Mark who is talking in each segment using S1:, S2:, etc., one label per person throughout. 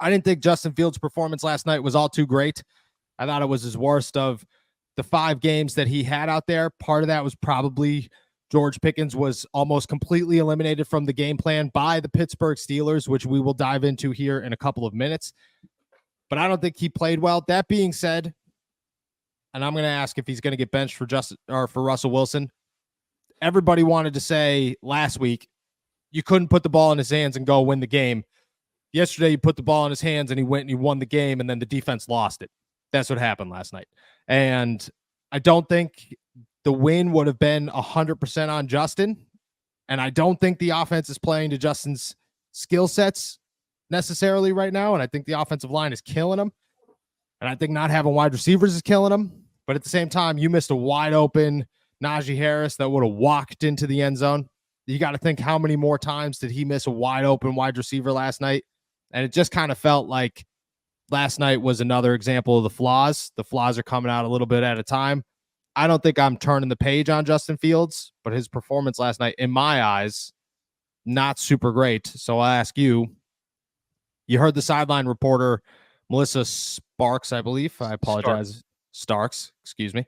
S1: I didn't think Justin Fields' performance last night was all too great. I thought it was his worst of the 5 games that he had out there. Part of that was probably George Pickens was almost completely eliminated from the game plan by the Pittsburgh Steelers, which we will dive into here in a couple of minutes. But I don't think he played well. That being said, and I'm going to ask if he's going to get benched for Russell Wilson. Everybody wanted to say last week, you couldn't put the ball in his hands and go win the game. Yesterday, you put the ball in his hands and he went and he won the game, and then the defense lost it. That's what happened last night. And I don't think the win would have been 100% on Justin. And I don't think the offense is playing to Justin's skill sets necessarily right now. And I think the offensive line is killing him. And I think not having wide receivers is killing him. But at the same time, you missed a wide open Najee Harris that would have walked into the end zone. You got to think, how many more times did he miss a wide open wide receiver last night? And it just kind of felt like last night was another example of the flaws. The flaws are coming out a little bit at a time. I don't think I'm turning the page on Justin Fields, but his performance last night, in my eyes, not super great. So I'll ask you, you heard the sideline reporter, Melissa Sparks, I believe. I apologize. Starks, excuse me.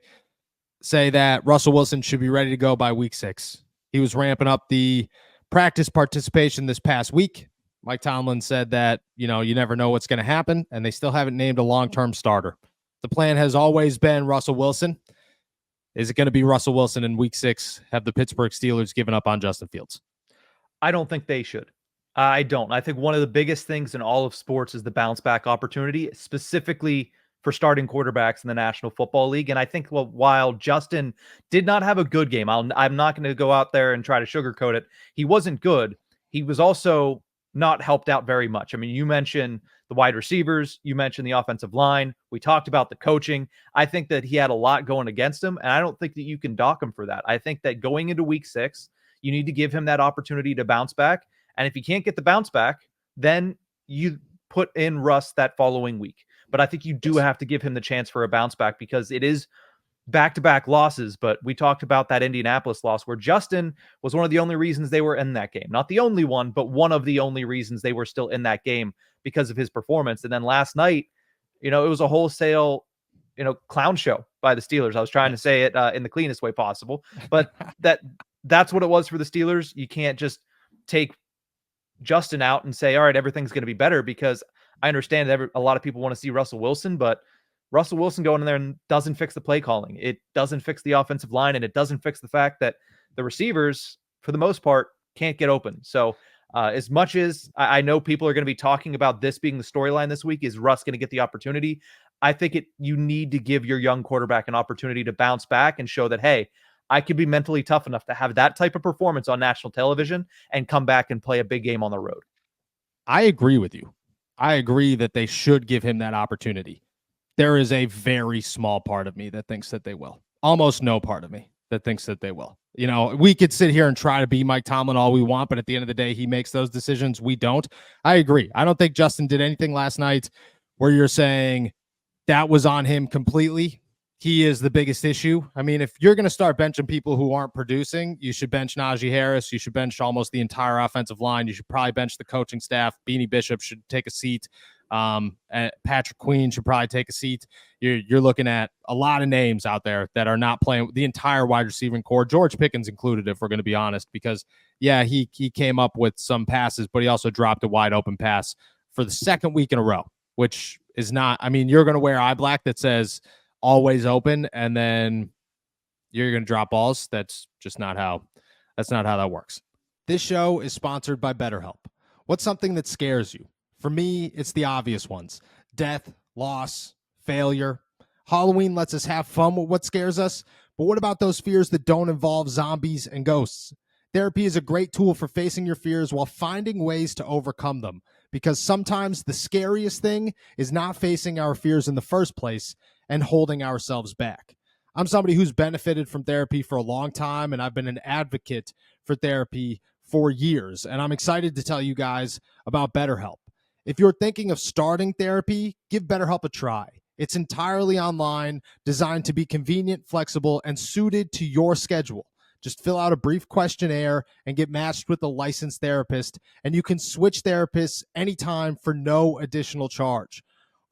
S1: Say that Russell Wilson should be ready to go by week 6. He was ramping up the practice participation this past week. Mike Tomlin said that, you never know what's going to happen, and they still haven't named a long-term starter. The plan has always been Russell Wilson. Is it going to be Russell Wilson in week 6? Have the Pittsburgh Steelers given up on Justin Fields?
S2: I don't think they should. I don't. I think one of the biggest things in all of sports is the bounce back opportunity, specifically for starting quarterbacks in the National Football League. And I think while Justin did not have a good game, I'm not going to go out there and try to sugarcoat it. He wasn't good. He was also not helped out very much. I mean, you mentioned the wide receivers, you mentioned the offensive line. We talked about the coaching. I think that he had a lot going against him, and I don't think that you can dock him for that. I think that going into week 6, you need to give him that opportunity to bounce back. And if you can't get the bounce back, then you put in Russ that following week. But I think you do have to give him the chance for a bounce back, because it is back-to-back losses. But we talked about that Indianapolis loss where Justin was one of the only reasons they were in that game. Not the only one, but one of the only reasons they were still in that game because of his performance. And then last night, it was a wholesale, clown show by the Steelers. I was trying to say it in the cleanest way possible, but that's what it was for the Steelers. You can't just take Justin out and say, all right, everything's going to be better, because I understand that a lot of people want to see Russell Wilson, but Russell Wilson going in there and doesn't fix the play calling. It doesn't fix the offensive line, and it doesn't fix the fact that the receivers, for the most part, can't get open. So as much as I know people are going to be talking about this being the storyline this week, is Russ going to get the opportunity? I think you need to give your young quarterback an opportunity to bounce back and show that, hey, I could be mentally tough enough to have that type of performance on national television and come back and play a big game on the road.
S1: I agree with you. I agree that they should give him that opportunity. There is a very small part of me that thinks that they will. Almost no part of me that thinks that they will. We could sit here and try to be Mike Tomlin all we want, but at the end of the day, he makes those decisions. We don't. I agree. I don't think Justin did anything last night where you're saying that was on him completely. He is the biggest issue. I mean, if you're going to start benching people who aren't producing, you should bench Najee Harris. You should bench almost the entire offensive line. You should probably bench the coaching staff. Beanie Bishop should take a seat. And Patrick Queen should probably take a seat. You're looking at a lot of names out there that are not playing, the entire wide receiving core, George Pickens included, if we're going to be honest, because he came up with some passes, but he also dropped a wide open pass for the second week in a row, which is not, I mean, you're going to wear eye black that says always open, and then you're going to drop balls. That's not how that works. This show is sponsored by BetterHelp. What's something that scares you? For me, it's the obvious ones: death, loss, failure. Halloween lets us have fun with what scares us, but what about those fears that don't involve zombies and ghosts? Therapy is a great tool for facing your fears while finding ways to overcome them, because sometimes the scariest thing is not facing our fears in the first place and holding ourselves back. I'm somebody who's benefited from therapy for a long time, and I've been an advocate for therapy for years, and I'm excited to tell you guys about BetterHelp. If you're thinking of starting therapy, give BetterHelp a try. It's entirely online, designed to be convenient, flexible, and suited to your schedule. Just fill out a brief questionnaire and get matched with a licensed therapist, and you can switch therapists anytime for no additional charge.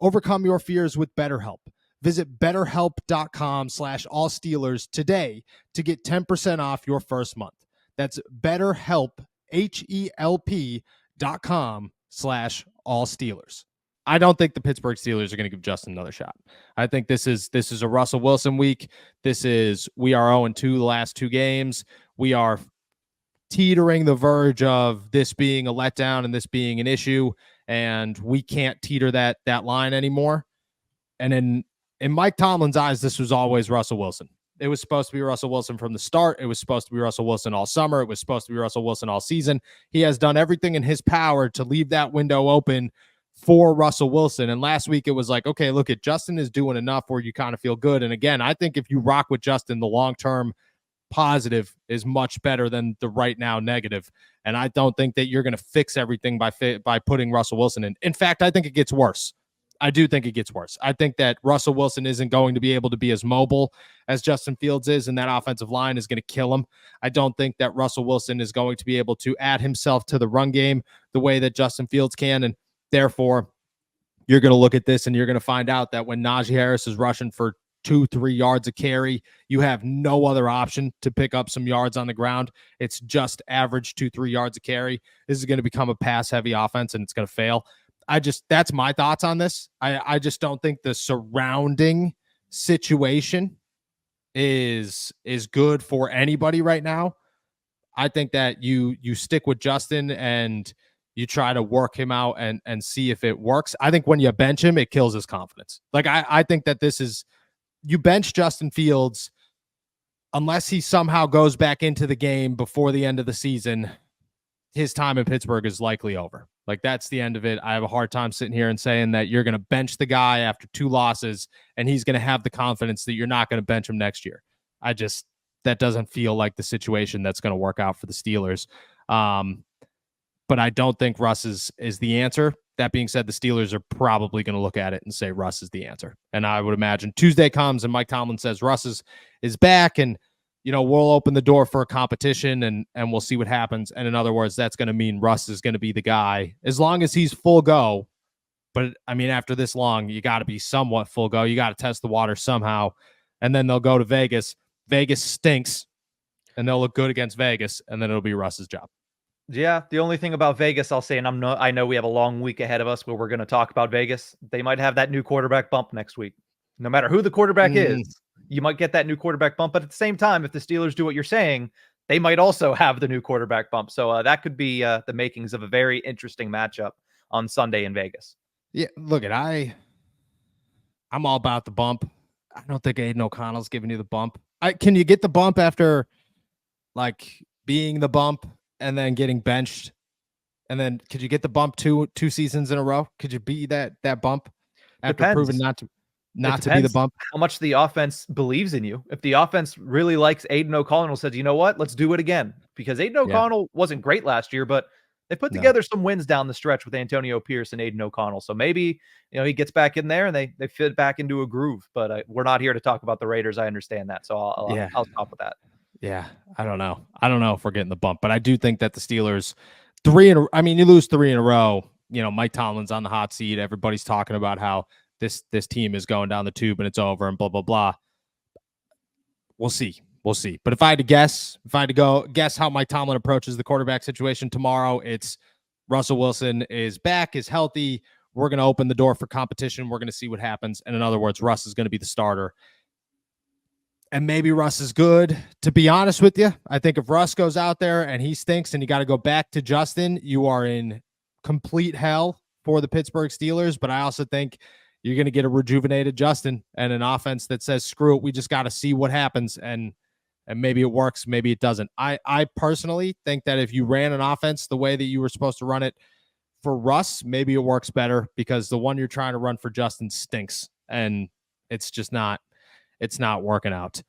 S1: Overcome your fears with BetterHelp. Visit betterhelp.com/allsteelers today to get 10% off your first month. That's BetterHelp, HELP.com/allsteelers. I don't think the Pittsburgh Steelers are going to give Justin another shot. I think this is a Russell Wilson week. We are 0-2 the last 2 games. We are teetering the verge of this being a letdown and this being an issue, and we can't teeter that line anymore. And in Mike Tomlin's eyes, this was always Russell Wilson. It was supposed to be Russell Wilson from the start. It was supposed to be Russell Wilson all summer. It was supposed to be Russell Wilson all season. He has done everything in his power to leave that window open for Russell Wilson. And last week it was like, okay, look at Justin is doing enough where you kind of feel good. And again, I think if you rock with Justin, the long-term positive is much better than the right now negative. And I don't think that you're going to fix everything by putting Russell Wilson in. In fact, I think it gets worse. I do think it gets worse. I think that Russell Wilson isn't going to be able to be as mobile as Justin Fields is, and that offensive line is going to kill him. I don't think that Russell Wilson is going to be able to add himself to the run game the way that Justin Fields can. And therefore, you're going to look at this and you're going to find out that when Najee Harris is rushing for 2-3 yards a carry, you have no other option to pick up some yards on the ground. It's just average 2-3 yards a carry. This is going to become a pass-heavy offense, and it's going to fail. That's my thoughts on this. I just don't think the surrounding situation is good for anybody right now. I think that you stick with Justin and you try to work him out and see if it works. I think when you bench him, it kills his confidence. Like I think that you bench Justin Fields unless he somehow goes back into the game before the end of the season. His time in Pittsburgh is likely over. Like that's the end of it. I have a hard time sitting here and saying that you're going to bench the guy after 2 losses and he's going to have the confidence that you're not going to bench him next year. That doesn't feel like the situation that's going to work out for the Steelers. But I don't think Russ is the answer. That being said, the Steelers are probably going to look at it and say Russ is the answer. And I would imagine Tuesday comes and Mike Tomlin says Russ is back, and we'll open the door for a competition and we'll see what happens. And in other words, that's going to mean Russ is going to be the guy as long as he's full go. But I mean, after this long, you got to be somewhat full go. You got to test the water somehow. And then they'll go to Vegas. Vegas stinks and they'll look good against Vegas. And then it'll be Russ's job.
S2: Yeah, the only thing about Vegas, I'll say, and I know we have a long week ahead of us where we're going to talk about Vegas. They might have that new quarterback bump next week. No matter who the quarterback is, you might get that new quarterback bump. But at the same time, if the Steelers do what you're saying, they might also have the new quarterback bump. So that could be the makings of a very interesting matchup on Sunday in Vegas.
S1: Yeah, look, I'm all about the bump. I don't think Aiden O'Connell's giving you the bump. Can you get the bump after like being the bump and then getting benched? And then could you get the bump two seasons in a row? Could you be that bump after proving not to be the bump?
S2: How much the offense believes in you. If the offense really likes Aiden O'Connell, says, you know what, let's do it again. Because Aiden O'Connell wasn't great last year, but they put together some wins down the stretch with Antonio Pierce and Aiden O'Connell. So maybe, he gets back in there and they fit back into a groove. But we're not here to talk about the Raiders. I understand that. So I'll stop with that.
S1: Yeah, I don't know. I don't know if we're getting the bump, but I do think that the Steelers you lose 3 in a row. Mike Tomlin's on the hot seat. Everybody's talking about how this team is going down the tube and it's over and blah, blah, blah. We'll see. But if I had to go guess how Mike Tomlin approaches the quarterback situation tomorrow, it's Russell Wilson is back, is healthy. We're going to open the door for competition. We're going to see what happens. And in other words, Russ is going to be the starter. And maybe Russ is good. To be honest with you, I think if Russ goes out there and he stinks and you got to go back to Justin, you are in complete hell for the Pittsburgh Steelers. But I also think you're going to get a rejuvenated Justin and an offense that says, screw it, we just got to see what happens. And maybe it works, maybe it doesn't. I personally think that if you ran an offense the way that you were supposed to run it for Russ, maybe it works better because the one you're trying to run for Justin stinks. And it's just not. It's not working out.